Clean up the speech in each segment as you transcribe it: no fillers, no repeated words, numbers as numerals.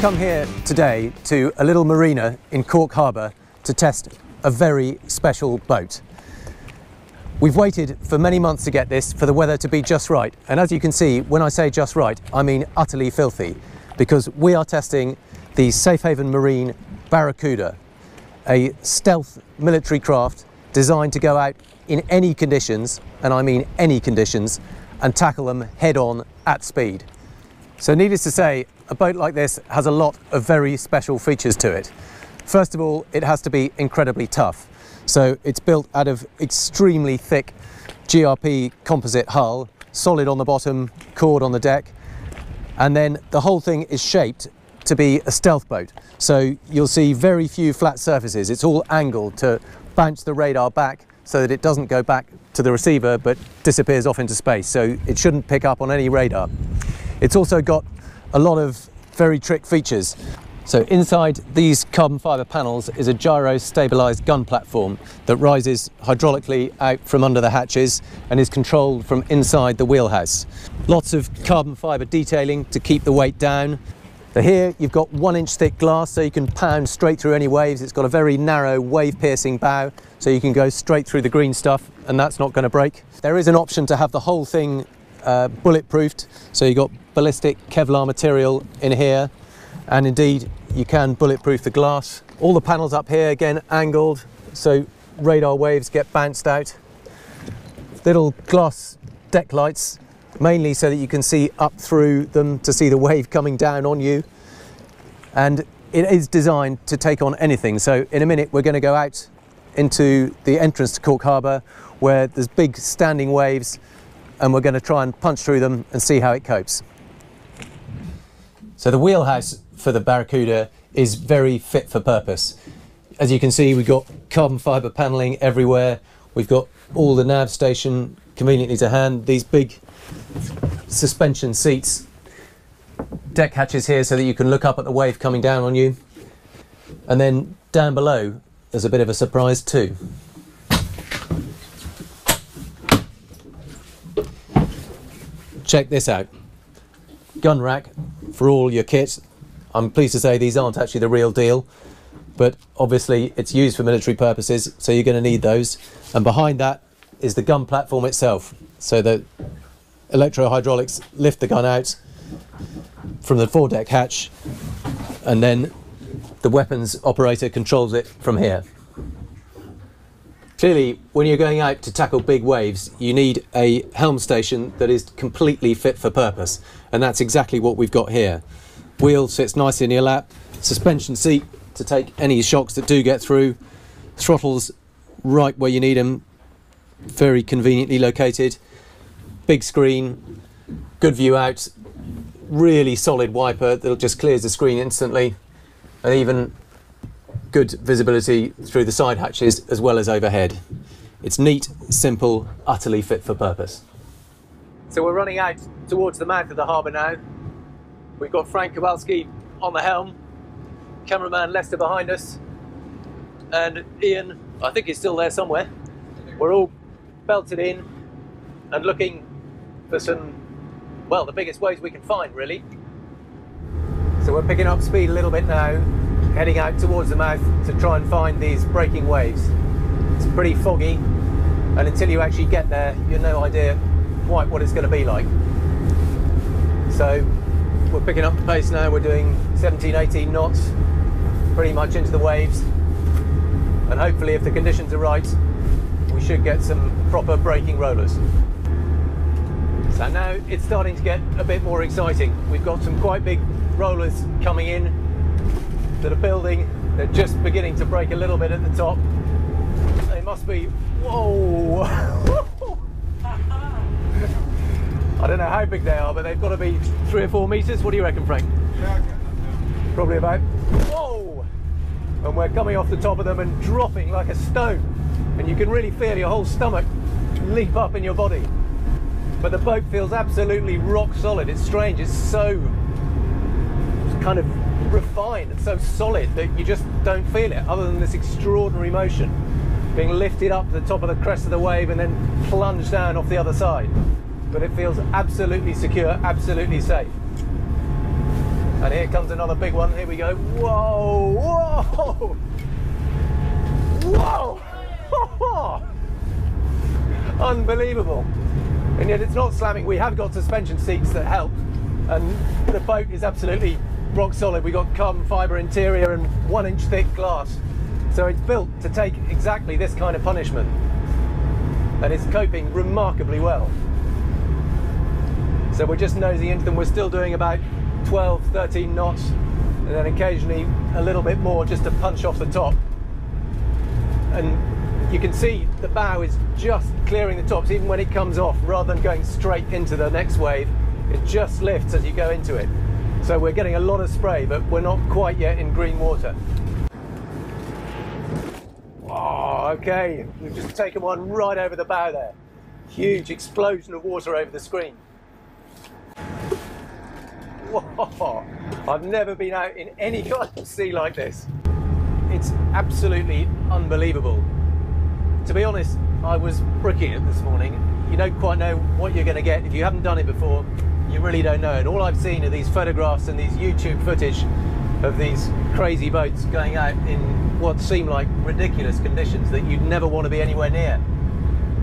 come here today to a little marina in Cork Harbour to test a very special boat. We've waited for many months to get this, for the weather to be just right. And as you can see, when I say just right, I mean utterly filthy, because we are testing the Safehaven Marine Barracuda, a stealth military craft designed to go out in any conditions, and I mean any conditions, and tackle them head on at speed. So needless to say, a boat like this has a lot of very special features to it. First of all, it has to be incredibly tough. So it's built out of extremely thick GRP composite hull, solid on the bottom, cord on the deck, and then the whole thing is shaped to be a stealth boat. So you'll see very few flat surfaces. It's all angled to bounce the radar back so that it doesn't go back to the receiver but disappears off into space. So it shouldn't pick up on any radar. It's also got a lot of very trick features. So inside these carbon fibre panels is a gyro stabilised gun platform that rises hydraulically out from under the hatches and is controlled from inside the wheelhouse. Lots of carbon fibre detailing to keep the weight down. So here you've got 1-inch thick glass so you can pound straight through any waves. It's got a very narrow wave piercing bow so you can go straight through the green stuff and that's not going to break. There is an option to have the whole thing bulletproofed, so you've got ballistic Kevlar material in here, and indeed you can bulletproof the glass. All the panels up here again angled so radar waves get bounced out. Little glass deck lights, mainly so that you can see up through them to see the wave coming down on you, and it is designed to take on anything. So in a minute we're going to go out into the entrance to Cork Harbour where there's big standing waves, and we're going to try and punch through them and see how it copes. So the wheelhouse for the Barracuda is very fit for purpose. As you can see, we've got carbon fibre panelling everywhere. We've got all the nav station conveniently to hand. These big suspension seats, deck hatches here so that you can look up at the wave coming down on you. And then down below, there's a bit of a surprise too. Check this out. Gun rack for all your kit. I'm pleased to say these aren't actually the real deal, but obviously it's used for military purposes, so you're going to need those. And behind that is the gun platform itself. So the electro-hydraulics lift the gun out from the foredeck hatch, and then the weapons operator controls it from here. Clearly, when you're going out to tackle big waves, you need a helm station that is completely fit for purpose, and that's exactly what we've got here. Wheel sits nicely in your lap, suspension seat to take any shocks that do get through, throttles right where you need them, very conveniently located, big screen, good view out, really solid wiper that just clears the screen instantly, and even good visibility through the side hatches as well as overhead. It's neat, simple, utterly fit for purpose. So we're running out towards the mouth of the harbour now. We've got Frank Kowalski on the helm, cameraman Lester behind us, and Ian, I think he's still there somewhere. We're all belted in and looking for some, well, the biggest waves we can find really. So we're picking up speed a little bit now, heading out towards the mouth to try and find these breaking waves. It's pretty foggy, and until you actually get there, you've no idea quite what it's going to be like. So we're picking up the pace now. We're doing 17-18 knots, pretty much into the waves, and hopefully if the conditions are right, we should get some proper breaking rollers. So now it's starting to get a bit more exciting. We've got some quite big rollers coming in that are building. They're just beginning to break a little bit at the top. They must be, whoa! I don't know how big they are, but they've got to be 3 or 4 meters. What do you reckon, Frank? Probably about, whoa! And we're coming off the top of them and dropping like a stone. And you can really feel your whole stomach leap up in your body. But the boat feels absolutely rock solid. It's strange, it's kind of refined and so solid that you just don't feel it, other than this extraordinary motion being lifted up to the top of the crest of the wave and then plunged down off the other side. But it feels absolutely secure, absolutely safe. And here comes another big one. Here we go. Whoa, whoa, whoa. Unbelievable. And yet it's not slamming. We have got suspension seats that help, and the boat is absolutely rock solid. We've got carbon fibre interior and 1-inch thick glass, so it's built to take exactly this kind of punishment, and it's coping remarkably well. So we're just nosing into them. We're still doing about 12, 13 knots, and then occasionally a little bit more just to punch off the top. And you can see the bow is just clearing the tops even when it comes off, rather than going straight into the next wave. It just lifts as you go into it. So we're getting a lot of spray, but we're not quite yet in green water. Oh, okay, we've just taken one right over the bow there. Huge explosion of water over the screen. Whoa, I've never been out in any kind of sea like this. It's absolutely unbelievable. To be honest, I was bricking it this morning. You don't quite know what you're going to get. If you haven't done it before, you really don't know. And all I've seen are these photographs and these YouTube footage of these crazy boats going out in what seem like ridiculous conditions that you'd never want to be anywhere near.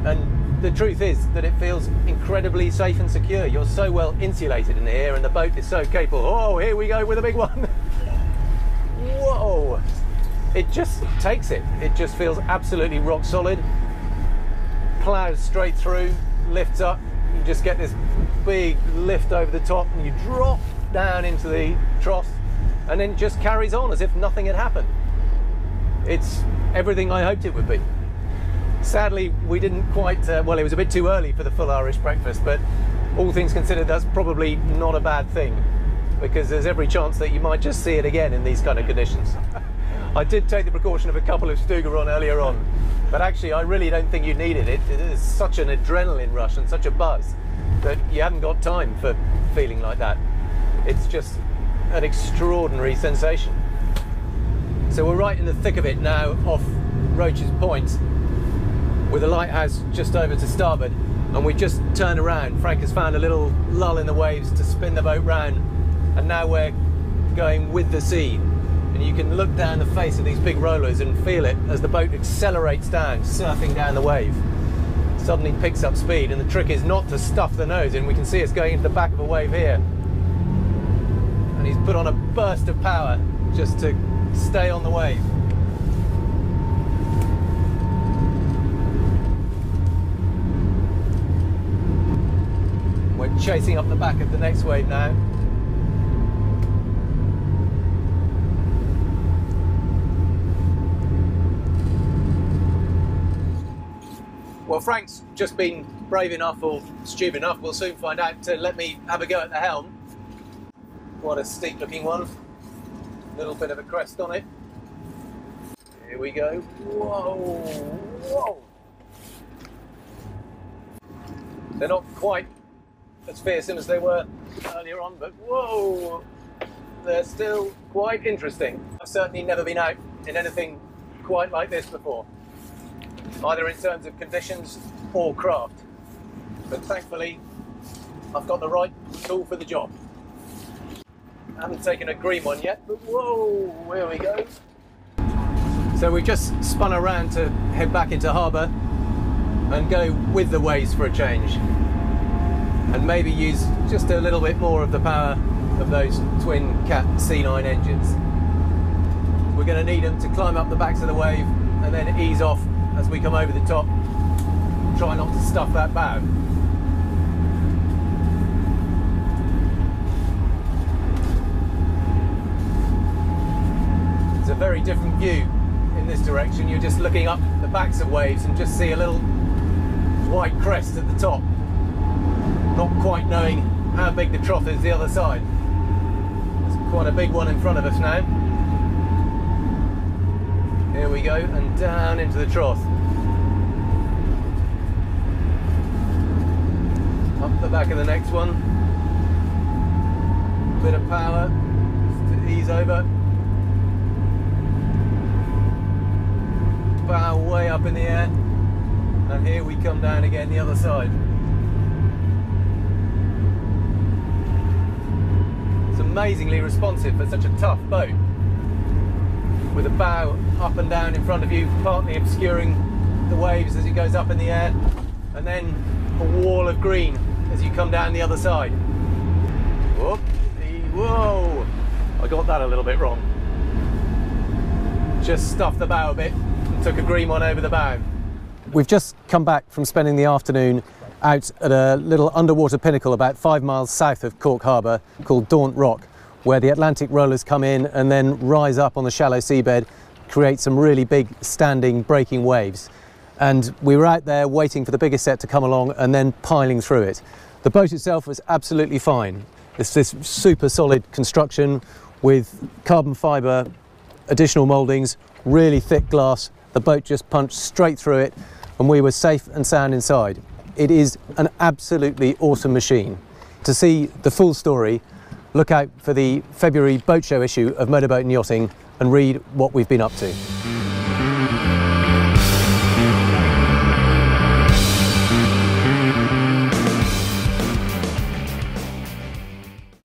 And the truth is that it feels incredibly safe and secure. You're so well insulated in here, and the boat is so capable. Oh, here we go with a big one. Whoa. It just takes it. It just feels absolutely rock solid. Plows straight through, lifts up. You just get this big lift over the top, and you drop down into the trough, and then it just carries on as if nothing had happened. It's everything I hoped it would be. Sadly, we didn't quite, well, it was a bit too early for the full Irish breakfast, but all things considered, that's probably not a bad thing, because there's every chance that you might just see it again in these kind of conditions. I did take the precaution of a couple of Stuger on earlier on, but actually I really don't think you need it. It is such an adrenaline rush and such a buzz that you haven't got time for feeling like that. It's just an extraordinary sensation. So we're right in the thick of it now off Roach's Point, with the lighthouse just over to starboard, and we just turned around. Frank has found a little lull in the waves to spin the boat round, and now we're going with the sea. And you can look down the face of these big rollers and feel it as the boat accelerates down, surfing down the wave. Suddenly picks up speed, and the trick is not to stuff the nose in. We can see us going into the back of a wave here. And he's put on a burst of power just to stay on the wave. We're chasing up the back of the next wave now. Well, Frank's just been brave enough, or stupid enough, we'll soon find out, to let me have a go at the helm. What a steep looking one. Little bit of a crest on it. Here we go. Whoa, whoa. They're not quite as fearsome as they were earlier on, but whoa, they're still quite interesting. I've certainly never been out in anything quite like this before, either in terms of conditions or craft. But thankfully, I've got the right tool for the job. I haven't taken a green one yet, but whoa, here we go. So we've just spun around to head back into harbour and go with the waves for a change, and maybe use just a little bit more of the power of those twin Cat C9 engines. We're going to need them to climb up the backs of the wave and then ease off as we come over the top. Try not to stuff that bow. It's a very different view in this direction. You're just looking up the backs of waves and just see a little white crest at the top, not quite knowing how big the trough is the other side. There's quite a big one in front of us now. Here we go, and down into the trough. Up the back of the next one. Bit of power to ease over. Bow way up in the air, and here we come down again the other side. Some amazingly responsive for such a tough boat, with a bow up and down in front of you, partly obscuring the waves as it goes up in the air, and then a wall of green as you come down the other side. Whoa! I got that a little bit wrong. Just stuffed the bow a bit and took a green one over the bow. We've just come back from spending the afternoon out at a little underwater pinnacle about 5 miles south of Cork Harbour called Daunt Rock, where the Atlantic rollers come in and then rise up on the shallow seabed, create some really big standing breaking waves. And we were out there waiting for the biggest set to come along and then piling through it. The boat itself was absolutely fine. It's this super solid construction with carbon fibre, additional mouldings, really thick glass. The boat just punched straight through it and we were safe and sound inside. It is an absolutely awesome machine. To see the full story, look out for the February boat show issue of Motor Boat and Yachting and read what we've been up to.